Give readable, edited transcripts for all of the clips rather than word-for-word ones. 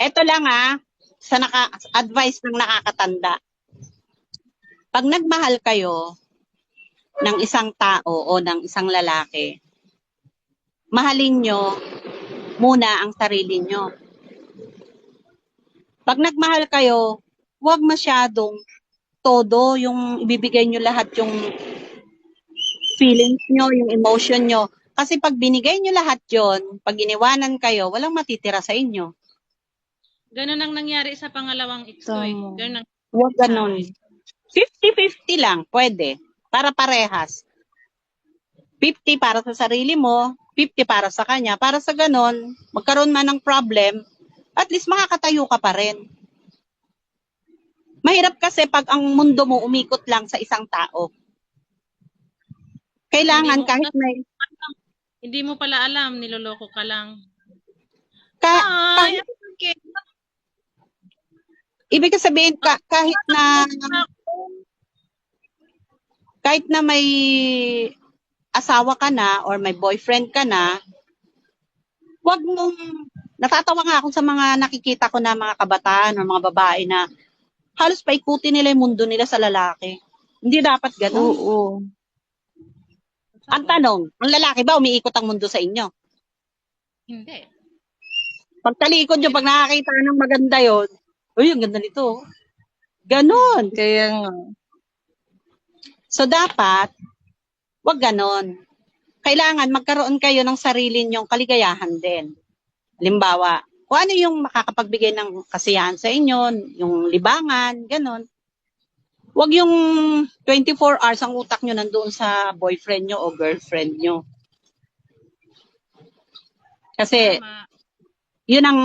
Eto lang sa advice ng nakakatanda. Pag nagmahal kayo ng isang tao o ng isang lalaki, mahalin nyo muna ang sarili nyo. Pag nagmahal kayo, huwag masyadong todo yung ibibigay nyo lahat yung feelings nyo, yung emotion nyo. Kasi pag binigay nyo lahat yon, pag iniwanan kayo, walang matitira sa inyo. Ganun ang nangyari sa pangalawang ex ko eh. Ganun ang Huwag ganun. 50-50 lang, pwede. Para parehas. 50 para sa sarili mo, 50 para sa kanya. Para sa ganon, magkaroon man ng problem, at least makakatayo ka pa rin. Mahirap kasi pag ang mundo mo umikot lang sa isang tao. Kailangan kahit may... Hindi mo pala alam, niloloko ka lang. Kahit, okay. ibig sabihin, kahit na may asawa ka na or may boyfriend ka na, wag mong, natatawa nga ako sa mga nakikita ko na mga kabataan o mga babae na halos paikutin nila yung mundo nila sa lalaki. Hindi dapat gano'n. Oo. Ang tanong, ang lalaki ba umiikot ang mundo sa inyo? Hindi. Pag talikod nyo, pag nakakita ng maganda yon, uy, ang ganda nito. Ganon. Kaya nga. So, dapat, wag ganon. Kailangan magkaroon kayo ng sarili nyong kaligayahan din. Halimbawa, kung ano yung makakapagbigay ng kasiyahan sa inyo, yung libangan, ganon. Wag yung 24 hours ang utak nyo nandoon sa boyfriend nyo o girlfriend nyo. Kasi, yun ang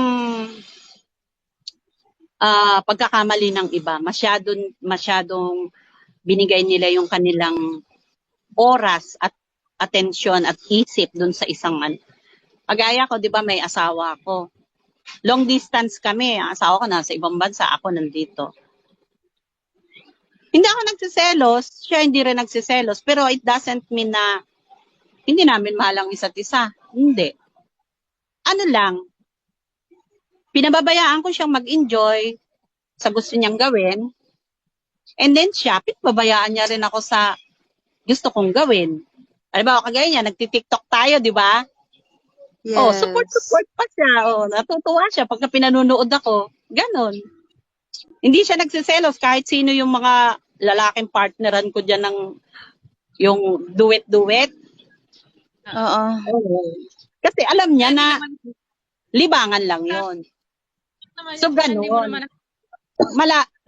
pagkakamali ng iba. Masyadong binigay nila yung kanilang oras at atensyon at isip dun sa isang Pagaya ko, di ba, may asawa ko. Long distance kami. Ang asawa ko nasa ibang bansa, ako nandito. Hindi ako nagsiselos, siya hindi rin nagsiselos, pero it doesn't mean na hindi namin mahal ang isa't isa. Hindi. Ano lang, pinababayaan ko siyang mag-enjoy sa gusto niyang gawin, and then siya, pinababayaan niya rin ako sa gusto kong gawin. Alam ba, kagaya niya, nagti-TikTok tayo, di ba? Yes. Oh, support pa siya. Oh, natutuwa siya pagka pinanunood ako. Ganon. Hindi siya nagsiselos kahit sino yung mga lalaking partneran ko dyan ng yung duet-duet. Oo. Kasi alam niya na libangan lang yon. So, gano'n.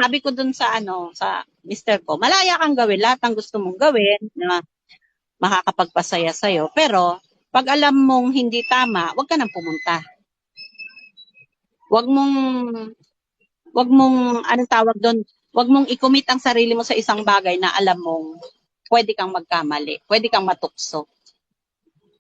Sabi ko dun sa sa mister ko, malaya kang gawin lahat ng gusto mong gawin na makakapagpasaya sa'yo. Pero, pag alam mong hindi tama, huwag ka nang pumunta. Huwag mong, anong tawag doon, huwag mong i-commit ang sarili mo sa isang bagay na alam mong pwede kang magkamali, pwede kang matukso.